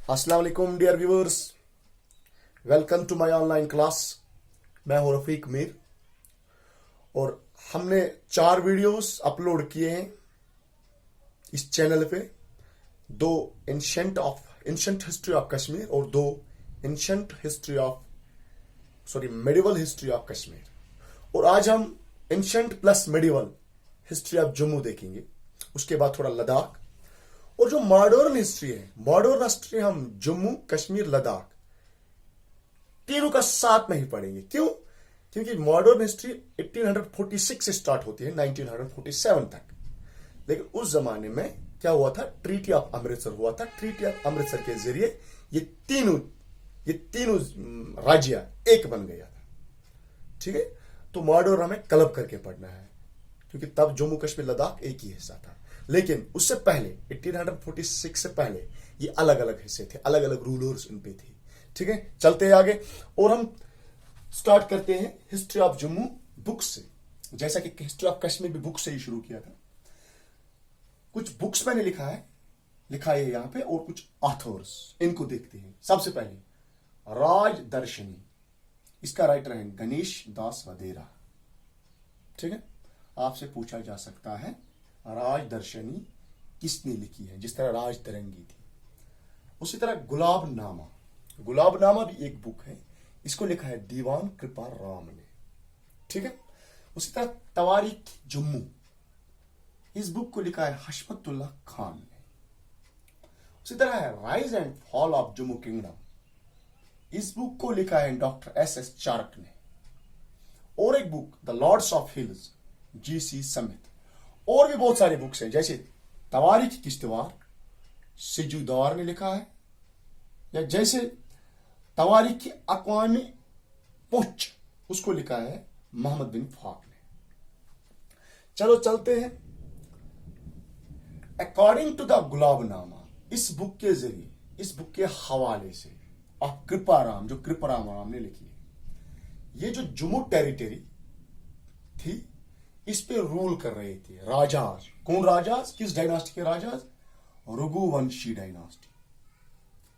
अस्सलाम वालेकुम dear viewers, welcome to my online class. मैं हूं रफीक मीर और हमने 4 वीडियोस अपलोड किए हैं इस चैनल पे। 2 एंशंट हिस्ट्री ऑफ कश्मीर और 2 ancient history of medieval history of Kashmir. और आज हम ancient plus medieval history of Jammu देखेंगे। उसके बाद थोड़ा लद्दाख और जो मॉडर्न हिस्ट्री है, मॉडर्न हिस्ट्री हम जम्मू कश्मीर लद्दाख तीनों का साथ में ही पढ़ेंगे। क्यों? क्योंकि मॉडर्न हिस्ट्री 1846 से स्टार्ट होती है 1947 तक। लेकिन उस जमाने में क्या हुआ था? ट्रीटी ऑफ अमृतसर हुआ था। ट्रीटी ऑफ अमृतसर के जरिए ये तीनों राज्य एक बन गया था। ठीक है, तो मॉडर्न हमें क्लब करके पढ़ना है क्योंकि तब जम्मू कश्मीर लद्दाख एक ही हिस्सा था। लेकिन उससे पहले 1846 से पहले ये अलग अलग हिस्से थे, अलग अलग रूलर्स इन पे थे। ठीक है, चलते हैं आगे और हम स्टार्ट करते हैं हिस्ट्री ऑफ जम्मू बुक से। जैसा कि हिस्ट्री ऑफ कश्मीर भी बुक से ही शुरू किया था। कुछ बुक्स मैंने लिखा है यहां पे और कुछ ऑथर्स, इनको देखते हैं। सबसे पहले राजदर्शनी, इसका राइटर है गणेश दास वधेरा। ठीक है, आपसे पूछा जा सकता है राजदर्शनी किसने लिखी है, जिस तरह राज तरंगी थी। उसी तरह गुलाबनामा भी एक बुक है, इसको लिखा है दीवान कृपा राम ने। ठीक है, उसी तरह तवारीख जम्मू, इस बुक को लिखा है हशमतुल्लाह खान ने। उसी तरह है rise and fall of Jammu kingdom, इस बुक को लिखा है डॉक्टर एस चारक ने। और एक book the lords of hills, GC. Smith. और भी बहुत सारी बुक्स हैं, जैसे तवारीख किश्तवार सिजुदार ने लिखा है, या जैसे तवारीख की अक़वामी पुंछ, उसको लिखा है मोहम्मद बिन फाक ने। चलो चलते हैं। अकॉर्डिंग टू द गुलाबनामा, इस बुक के जरिए, इस बुक के हवाले से और कृपाराम, जो कृपाराम ने लिखी है, ये जो जम्मू टेरिटरी थी इस पे रूल कर रहे थे राजाज। कौन राजाज? किस डायनास्टी के राजाज? रघुवंशी डायनास्टी।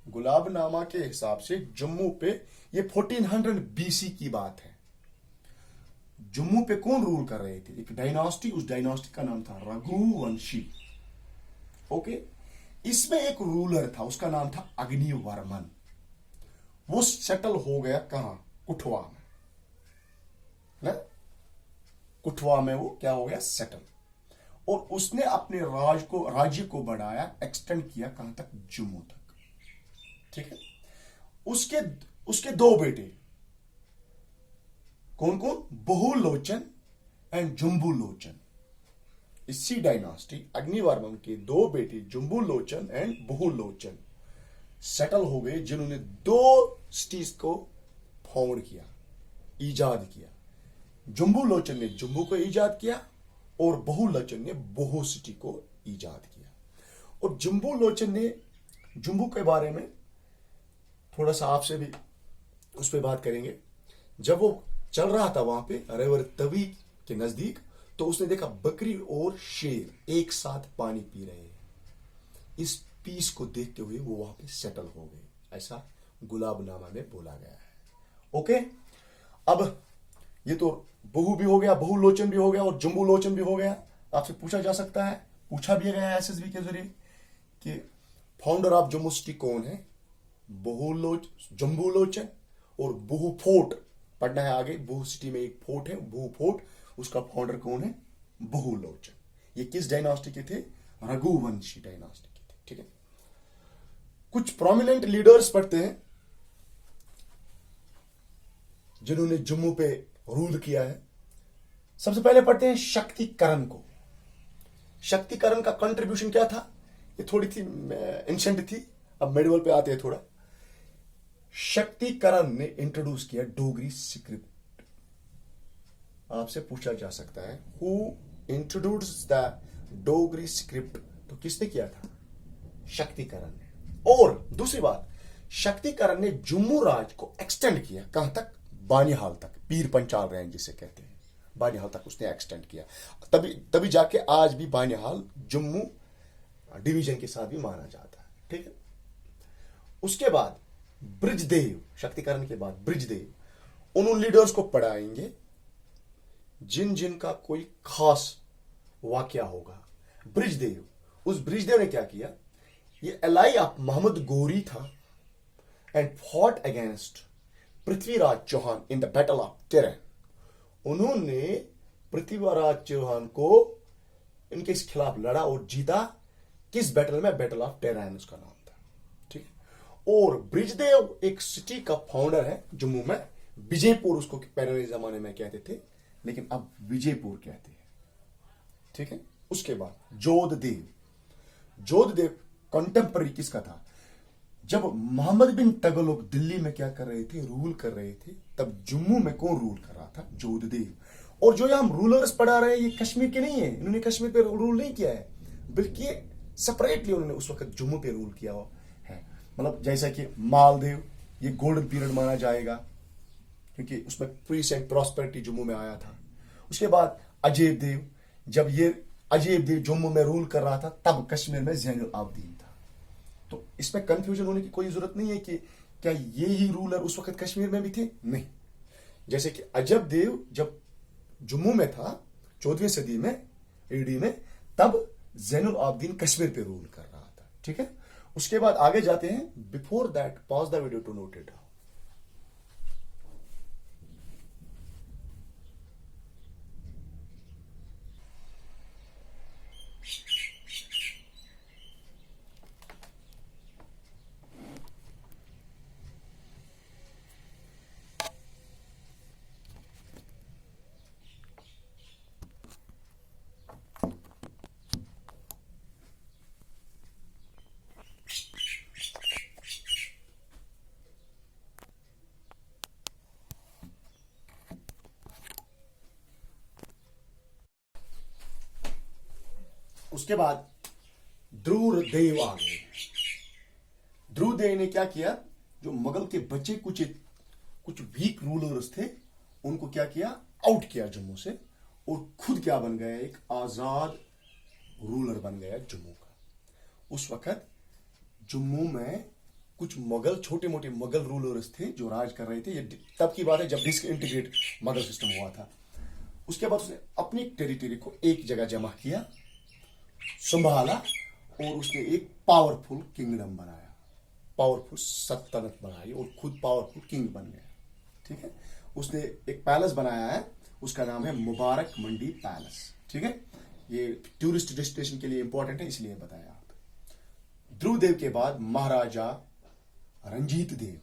गुलाबनामा के हिसाब से जम्मू पे ये 1400 बीसी की बात है। जम्मू पे कौन रूल कर रहे थे? एक डायनास्टी, उस डायनास्टी का नाम था रघुवंशी। ओके, इसमें एक रूलर था, उसका नाम था अग्निवर्मन। वो सेटल हो गया कहां? कुठवा में ना? कुठवा में वो क्या हो गया? सेटल। और उसने अपने राज्य को बढ़ाया, एक्सटेंड किया कहां तक? जम्मू तक। ठीक है, उसके 2 बेटे, कौन कौन? बहुलोचन एंड जम्बूलोचन। इसी डायनास्टी अग्निवर्मन के 2 बेटे जम्बूलोचन एंड बहुलोचन सेटल हो गए, जिन्होंने 2 सिटीज को फाउंड किया, ईजाद किया। जम्बूलोचन ने जम्मू को ईजाद किया और बहुलोचन ने बहु सिटी को ईजाद किया। और जम्बूलोचन ने जम्मू के बारे में थोड़ा सा आपसे भी उस पर बात करेंगे। जब वो चल रहा था वहां पे रिवर तवी के नजदीक, तो उसने देखा बकरी और शेर एक साथ पानी पी रहे हैं। इस पीस को देखते हुए वो वहां पे सेटल हो गए, ऐसा गुलाबनामा में बोला गया है। ओके, अब ये तो बहु भी हो गया, बहुलोचन भी हो गया और जम्बूलोचन भी हो गया। आपसे पूछा जा सकता है, पूछा भी गया है एसएसबी के जरिए कि फाउंडर ऑफ जम्मू सिटी कौन है? जम्बूलोचन। और बहु फोर्ट पढ़ना है आगे। बहु सिटी में एक फोर्ट है, बहु फोर्ट, उसका फाउंडर कौन है? बहुलोचन। ये किस डायनास्टी के थे? रघुवंशी डायनास्टी के थे। ठीक है, कुछ प्रोमिनेंट लीडर्स पढ़ते हैं जिन्होंने जम्मू पे रूल किया है। सबसे पहले पढ़ते हैं शक्तिकरण को। शक्तिकरण का कंट्रीब्यूशन क्या था? ये थोड़ी थी एंशंट थी, अब मेडिवल पे आते हैं थोड़ा। शक्तिकरण ने इंट्रोड्यूस किया डोगरी स्क्रिप्ट। आपसे पूछा जा सकता है who introduce the Dogri script, तो किसने किया था? शक्तिकरण ने। और दूसरी बात, शक्तिकरण ने जम्मू राज को एक्सटेंड किया कहां तक? बानिहाल तक, पीर पंचाल रेंज जिसे कहते हैं, बानिहाल तक उसने एक्सटेंड किया। तभी जाके आज भी बानिहाल जम्मू डिवीजन के साथ भी माना जाता है। ठीक है, उसके बाद ब्रिजदेव, शक्तिकरण के बाद ब्रिजदेव उन लीडर्स को पढ़ाएंगे जिन जिन का कोई खास वाकया होगा। ब्रिजदेव, उस ब्रिजदेव ने क्या किया, ये एलाई ऑफ मोहम्मद गोरी था and fought against Prithviraj Chauhan in the battle of Tarain. उन्होंने पृथ्वीराज चौहान को इनके खिलाफ लड़ा और जीता। किस बैटल में? बैटल ऑफ टेरन उसका नाम था। ठीक है। और ब्रिजदेव एक सिटी का फाउंडर है जम्मू में, विजयपुर उसको पहले जमाने में कहते थे, लेकिन अब विजयपुर कहते हैं। ठीक है। उसके बाद जोधदेव, जोधदेव कंटेम्पररी किसका था? जब मोहम्मद बिन तुगलक दिल्ली में क्या कर रहे थे, रूल कर रहे थे, तब जम्मू में कौन रूल कर रहा था? जोधदेव। और जो हम रूलर्स पढ़ा रहे हैं ये कश्मीर के नहीं है, इन्होंने कश्मीर पे रूल नहीं किया है, बल्कि सेपरेटली उन्होंने उस वक्त जम्मू पे रूल किया है। मतलब जैसा कि मालदेव, ये गोल्डन पीरियड माना जाएगा क्योंकि उसमें पीस एंड प्रॉस्पेरिटी जम्मू में आया था। उसके बाद अजय देव, जब ये अजय देव जम्मू में रूल कर रहा था तब कश्मीर में ज़ैनुल आबदीन था। तो इसमें कंफ्यूजन होने की कोई जरूरत नहीं है कि क्या ये ही रूलर उस वक्त कश्मीर में भी थे, नहीं। जैसे कि अजब देव जब जम्मू में था 14वीं सदी में एडी में, तब ज़ैनुल आबदीन कश्मीर पे रूल कर रहा था। ठीक है। उसके बाद आगे जाते हैं। Before that pause the video to note it. उसके बाद ध्रुवदेव आ गए। ध्रुवदेव ने क्या किया, जो मुगल के बचे कुछ वीक रूलर्स थे उनको क्या किया, आउट किया जम्मू से, और खुद क्या बन गया, एक आजाद रूलर बन गया जम्मू का। उस वक्त जम्मू में कुछ मुगल, छोटे मोटे मुगल रूलर्स थे जो राज कर रहे थे। ये तब की बात है जब डिसइंटीग्रेट मुगल सिस्टम हुआ था। उसके बाद उसने अपनी टेरिटरी को एक जगह जमा किया, संभाला, और उसने एक पावरफुल किंगडम बनाया, पावरफुल सल्तनत बनाई और खुद पावरफुल किंग बन गया। ठीक है। उसने एक पैलेस बनाया है, उसका नाम है मुबारक मंडी पैलेस। ठीक है। ये टूरिस्ट डेस्टिनेशन के लिए इंपॉर्टेंट है, इसलिए बताया आप। ध्रुवदेव के बाद महाराजा रंजीत देव,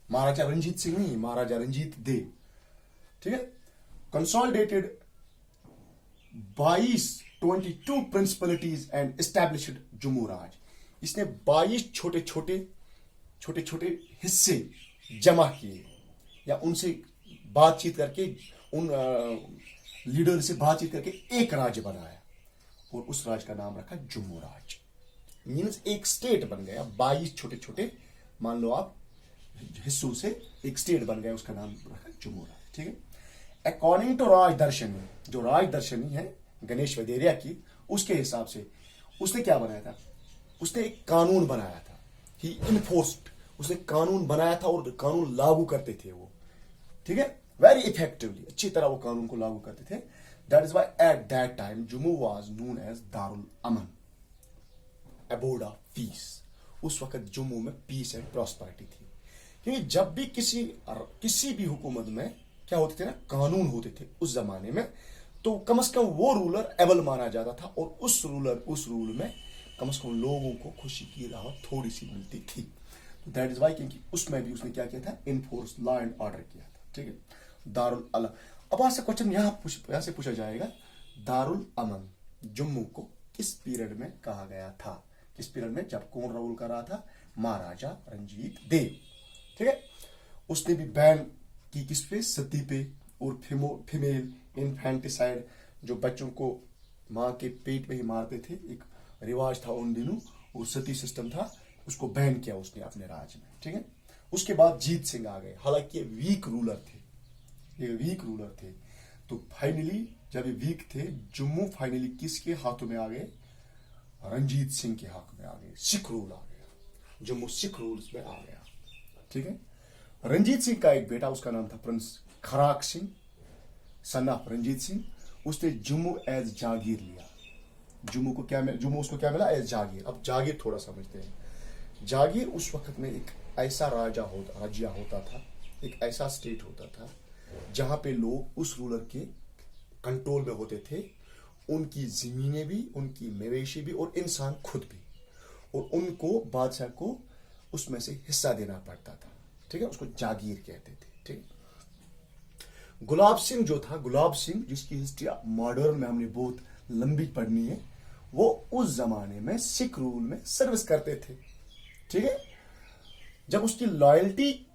महाराजा रंजीत सिंह नहीं, महाराजा रंजीत देव। ठीक है। कंसोलिडेटेड 22 प्रिंसिपलिटीज एंड एस्टैब्लिश्ड जम्मू राज। इसने 22 छोटे छोटे हिस्से जमा किए, या उनसे बातचीत करके, उन लीडर से बातचीत करके एक राज्य बनाया, और उस राज्य का नाम रखा जम्मू राज। मीन्स एक स्टेट बन गया, 22 छोटे मान लो आप हिस्सों से एक स्टेट बन गया, उसका नाम रखा जम्मू राज। ठीक है। अकॉर्डिंग टू राज दर्शनी, जो राज दर्शनी है गणेश वदेरिया की, उसके हिसाब से उसने क्या बनाया था, उसने एक कानून बनाया था। ही इन्फोर्स्ड, उसने कानून बनाया था और कानून लागू करते थे वो। ठीक है। वेरी इफेक्टिवली, अच्छी तरह वो कानून को लागू करते थे। That is why at that time Jammu was known as Darul Aman, abode of peace. उस वक्त जम्मू में पीस एंड प्रॉस्पेरिटी थी, क्योंकि जब भी किसी भी हुकूमत में क्या होते थे ना, कानून होते थे उस जमाने में, तो कम से कम वो रूलर एबल माना जाता था, और उस रूल में कम से कम लोगों को खुशी की राहत थोड़ी सी मिलती थी। तो दैट इज वाई, क्योंकि उसमें भी उसने क्या किया था, इनफोर्स लॉ एंड ऑर्डर किया था। ठीक है। दारुल अला, अब आज से क्वेश्चन यहां से पूछा जाएगा, दारुल अमन जम्मू को किस पीरियड में कहा गया था? किस पीरियड में? जब कौन रूल कर रहा था? महाराजा रंजीत देव। ठीक है। उसने भी बैन की किस पे? सती पे, और फीमेल इन्फेंटिसाइड, जो बच्चों को मां के पेट में ही मारते थे, एक रिवाज था उन दिनों, और सती सिस्टम था, उसको बैन किया उसने अपने राज्य में। ठीक है। उसके बाद जीत सिंह आ गए। हालांकि ये वीक रूलर थे, तो फाइनली जब ये वीक थे, जम्मू फाइनली किसके हाथों में आ गए? रंजीत सिंह के हाथ में आ गए। सिख रूल आ गया। जम्मू सिख रूल्स में आ गया। ठीक है। रंजीत सिंह का एक बेटा, उसका नाम था prince Kharak Singh, son of Ranjit Singh. उसने जम्मू एज जागीर लिया। जम्मू उसको क्या मिला? एज जागीर। अब जागीर थोड़ा समझते हैं। जागीर उस वक्त में एक ऐसा राज्य होता था, एक ऐसा स्टेट होता था जहां पे लोग उस रूलर के कंट्रोल में होते थे, उनकी जमीनें भी, उनकी मवेशी भी और इंसान खुद भी, और उनको बादशाह को उसमें से हिस्सा देना पड़ता था। ठीक है, उसको जागीर कहते थे। ठीक है। गुलाब सिंह जो था, गुलाब सिंह जिसकी हिस्ट्री मॉडर्न में हमने बहुत लंबी पढ़नी है, वो उस जमाने में सिख रूल में सर्विस करते थे। ठीक है। जब उसकी लॉयल्टी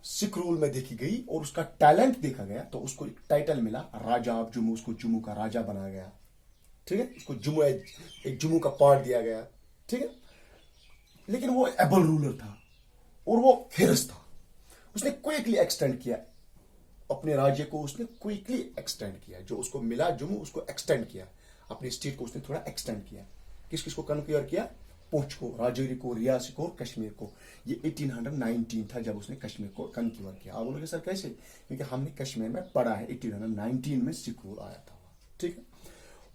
सिख रूल में देखी गई और उसका टैलेंट देखा गया तो उसको एक टाइटल मिला, राजा ऑफ जम्मू। उसको जम्मू का राजा बनाया गया। ठीक है। उसको जम्मू एक जम्मू का पार्ट दिया गया। ठीक है। लेकिन वो एबल रूलर था और वो फेरस था। उसने क्विकली एक्सटेंड किया अपने राज्य को, उसने क्विकली एक्सटेंड किया। जो उसको मिला जम्मू, उसको एक्सटेंड किया। अपनी स्टेट को उसने थोड़ा एक्सटेंड किया। किस किस को कन्क्यूर किया? पुंछ को, राजौरी को, रियासी को और कश्मीर को। ये 1819 था जब उसने कश्मीर को कन्क्यूर किया। आप बोलोगे सर कैसे? क्योंकि हमने कश्मीर में पढ़ा है 1819 में सिख रूल आया था। ठीक है।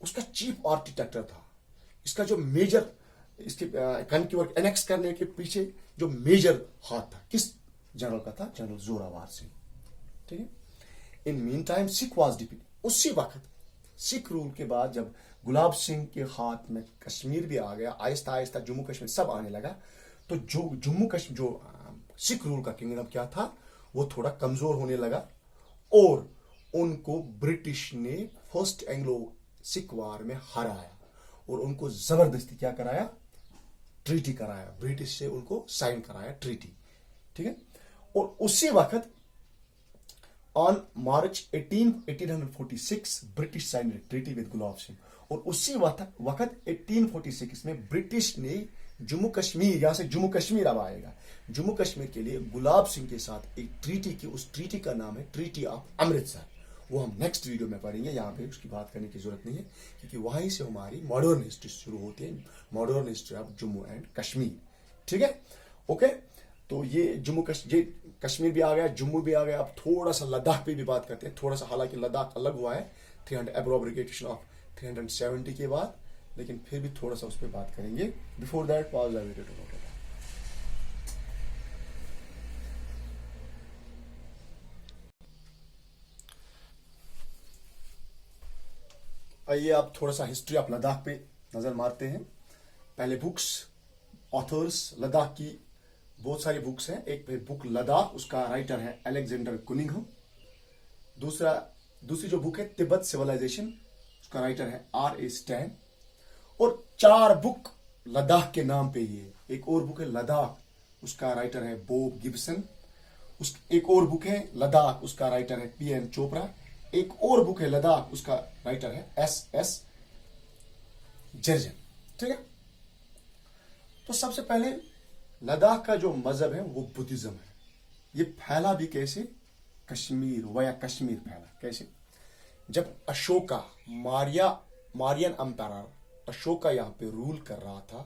उसका चीफ आर्किटेक्टर था। इसका जो मेजर, इसके कन्क्यूर एनेक्स करने के पीछे जो मेजर हाथ था, किस जनरल का था? जनरल जोरावर सिंह। ठीक है। In mean time Sikh was defeated. उसी वक्त सिख रूल के बाद जब गुलाब सिंह के हाथ में कश्मीर भी आ गया, आहिस्ता आहिस्ता जम्मू कश्मीर सब आने लगा, तो जो जम्मू कश्मीर जो सिख रूल का किंगडम क्या था, वो थोड़ा कमजोर होने लगा और उनको ब्रिटिश ने फर्स्ट एंग्लो सिख वार में हराया और उनको जबरदस्ती क्या कराया? ट्रीटी कराया। ब्रिटिश से उनको साइन कराया ट्रीटी। ठीक है। और उसी वक्त on March 1846 British sign treaty with Gulab Singh. और उसी वक्त 1846 में ब्रिटिश ने जम्मू कश्मीर, यहां से जम्मू कश्मीर अब आएगा, जम्मू कश्मीर के लिए गुलाब सिंह के साथ एक ट्रीटी की। उस ट्रीटी का नाम है ट्रीटी ऑफ अमृतसर। वो हम नेक्स्ट वीडियो में पढ़ेंगे, यहां पे उसकी बात करने की जरूरत नहीं है क्योंकि वहीं से हमारी मॉडर्न हिस्ट्री शुरू होती है, modern history of Jammu and Kashmir. ठीक है। ओके। तो ये कश्मीर भी आ गया, जम्मू भी आ गया। अब थोड़ा सा लद्दाख पे भी बात करते हैं, थोड़ा सा। हालांकि लद्दाख अलग हुआ है 300 एब्रोब्रिगेशन ऑफ 370 के बाद, लेकिन फिर भी थोड़ा सा उस पर बात करेंगे। Before that pause the video to note it. आइए आप थोड़ा सा हिस्ट्री ऑफ लद्दाख पे नजर मारते हैं। पहले बुक्स, ऑथर्स, लद्दाख की बहुत सारी बुक्स हैं। एक बुक लद्दाख, उसका राइटर है अलेक्जेंडर कुनिंघम। दूसरी जो बुक है तिब्बत सिविलाइजेशन, उसका राइटर है R.A. स्टैन। और 4 बुक लद्दाख के नाम पे ही है। एक और बुक है लद्दाख, उसका राइटर है बॉब गिब्सन। एक और बुक है लद्दाख, उसका राइटर है P.N. चोपड़ा। एक और बुक है लद्दाख, उसका राइटर है S.S. जर्जन। ठीक है। तो सबसे पहले लद्दाख का जो मजहब है वो बुद्धिज्म है। ये फैला भी कैसे? कश्मीर, वया कश्मीर फैला कैसे? जब अशोका, मारियन अंपायर अशोका यहां पे रूल कर रहा था,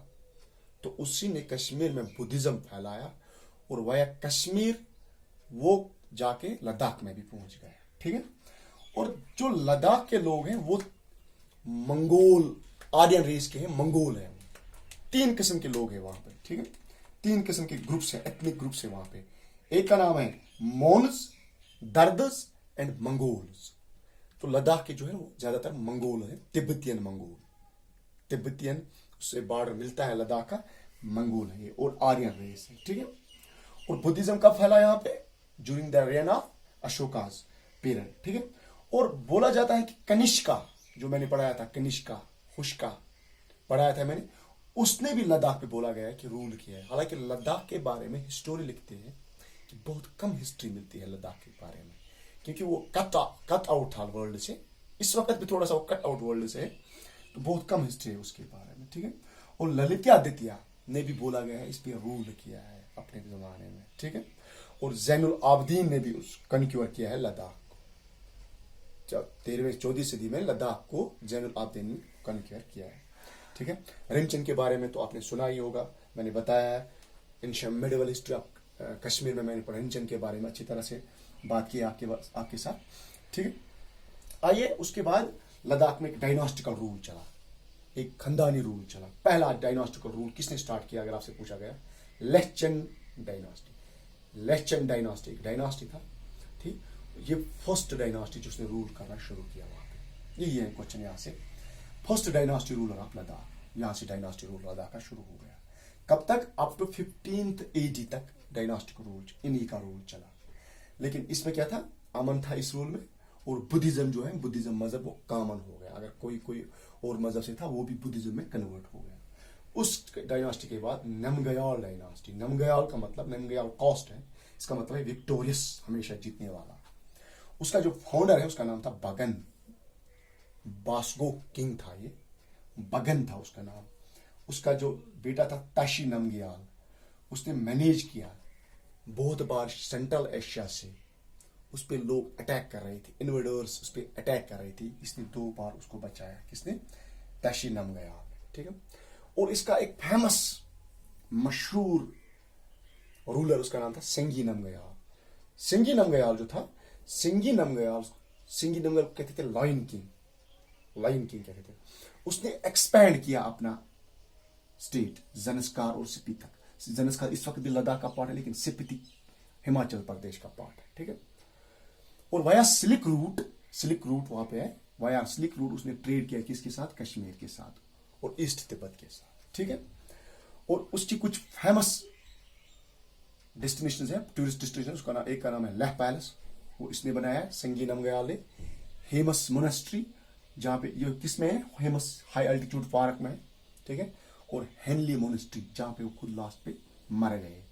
तो उसी ने कश्मीर में बुद्धिज्म फैलाया और वया कश्मीर वो जाके लद्दाख में भी पहुंच गया। ठीक है। और जो लद्दाख के लोग हैं वो मंगोल, आर्यन रेस के हैं, मंगोल हैं। 3 किस्म के लोग हैं वहां पे। ठीक है। 3 किस्म के ग्रुप्स हैं, एथनिक ग्रुप्स हैं वहां पे। एक का नाम है मोन्स, दर्दस एंड मंगोल्स। तो लद्दाख के जो है वो ज्यादातर मंगोल है, तिब्बतियन मंगोल। तिब्बतियन उससे बॉर्डर मिलता है लद्दाख का, मंगोल है ये, और आर्यन रेस है। ठीक है। और बुद्धिज्म कब फैला यहाँ पे? During the reign of Ashoka's period. ठीक है। और बोला जाता है कि कनिष्का, जो मैंने पढ़ाया था, कनिष्का, हुष्का पढ़ाया था मैंने, उसने भी लद्दाख पे बोला गया है कि रूल किया है। हालांकि लद्दाख के बारे में हिस्टोरी लिखते हैं कि बहुत कम हिस्ट्री मिलती है लद्दाख के बारे में, क्योंकि वो कट आउट था वर्ल्ड से। इस वक्त भी थोड़ा सा वो कट आउट वर्ल्ड से है, तो बहुत कम हिस्ट्री है उसके बारे में। ठीक है। और ललित्यादित्य ने भी बोला गया है इस पे रूल किया है अपने जमाने में। ठीक है। और जैनुल आबदीन ने भी उस कन्क्यूर किया है लद्दाख को। 13वीं-14वीं सदी में लद्दाख को जैनुल आबदीन ने कन्क्यूर किया है। ठीक है। रिमचंद के बारे में तो आपने सुना ही होगा, मैंने बताया है। Ancient medieval history of Kashmir में मैंने पढ़ा के बारे में अच्छी तरह से बात की आपके साथ, ठीक है। आइए उसके बाद लद्दाख में एक डायनास्टिकल रूल चला, एक खानदानी रूल चला। पहला डायनास्टिकल रूल किसने स्टार्ट किया अगर आपसे पूछा गया, लेचन डायनास्टी। लेचन डायनास्टी एक डायनास्टी था, ठीक। ये फर्स्ट डायनास्टी जिसने रूल करना शुरू किया वहां पे, यही है क्वेश्चन यहाँ से। First dynasty ruler of Ladakh, यहां से डायनास्टी रूल लद्दाख का शुरू हो गया। कब तक? अप टू 15th AD तक डायनास्टिक रूल इन्हीं का रूल चला। लेकिन इसमें क्या था, अमन था इस रूल में, और बुद्धिज्म जो है, बुद्धिज्म मजहब वो कॉमन हो गया। अगर कोई और मजहब से था वो भी बुद्धिज्म में कन्वर्ट हो गया। उस डायनास्टी के बाद नमग्याल डायनास्टी। नमग्याल का मतलब, नमग्याल कॉस्ट है, इसका मतलब है विक्टोरियस, हमेशा जीतने वाला। उसका जो फाउंडर है उसका नाम था बगन, बासगो किंग था ये, बगन था उसका नाम। उसका जो बेटा था ताशी नमग्याल, उसने मैनेज किया बहुत बार सेंट्रल एशिया से उस पर लोग अटैक कर रहे थे, इन्वेडर्स उस पर अटैक कर रहे थे, इसने 2 बार उसको बचाया। किसने? ताशी नमग्याल, ठीक है। और इसका एक फेमस मशहूर रूलर उसका नाम था सेंगी नमग्याल। सेंगी नमग्याल जो था, सेंगी नमग्याल कहते थे लायन किंग, लायन किंग कहते थे। उसने एक्सपैंड किया अपना स्टेट जंस्कार और स्पीति तक। जंस्कार इस वक्त भी लद्दाख का पार्ट है, लेकिन स्पीति हिमाचल प्रदेश का पार्ट है, ठीक है। और वाया सिल्क रूट वहां पे है, वाया सिल्क रूट उसने ट्रेड किया किसके साथ? कश्मीर के साथ और ईस्ट तिब्बत के साथ, ठीक है। और उसकी कुछ फेमस डेस्टिनेशन है, टूरिस्ट डेस्टिनेशन। उसका नाम, एक का नाम है लेह पैलेस, वो इसने बनाया है सेंगी नमग्याल ने। हेमस मोनेस्ट्री, जहां पे ये किसमें है? हेमस हाई एल्टीट्यूड पार्क में है, ठीक है। और हेनली मोनेस्ट्री, जहां पे वो खुद लास्ट पे मर गए।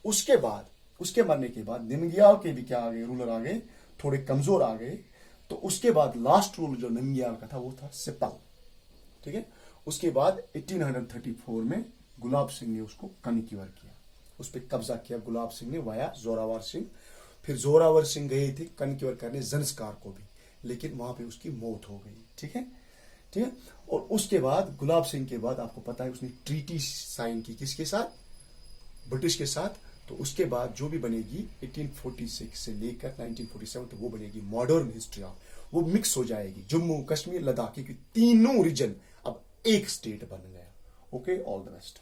उसके मरने के बाद नमग्याल के भी क्या आ गए, रूलर आ गए, थोड़े कमजोर आ गए। तो उसके बाद लास्ट रूल जो नमग्याल का था वो था सिपल, ठीक है। उसके बाद 1834 में गुलाब सिंह ने उसको कनक्यूर किया, उस पर कब्जा किया गुलाब सिंह ने वाया जोरावर सिंह। फिर जोरावर सिंह गए थे कनक्यूर करने जंस्कार को भी, लेकिन वहां पे उसकी मौत हो गई, ठीक है, ठीक है। और उसके बाद गुलाब सिंह के बाद आपको पता है उसने ट्रीटी साइन की किसके साथ? ब्रिटिश के साथ। तो उसके बाद जो भी बनेगी 1846 से लेकर 1947 तो वो बनेगी मॉडर्न हिस्ट्री ऑफ, वो मिक्स हो जाएगी जम्मू कश्मीर लद्दाख की तीनों रीजन अब एक स्टेट बन गया। Okay, all the best.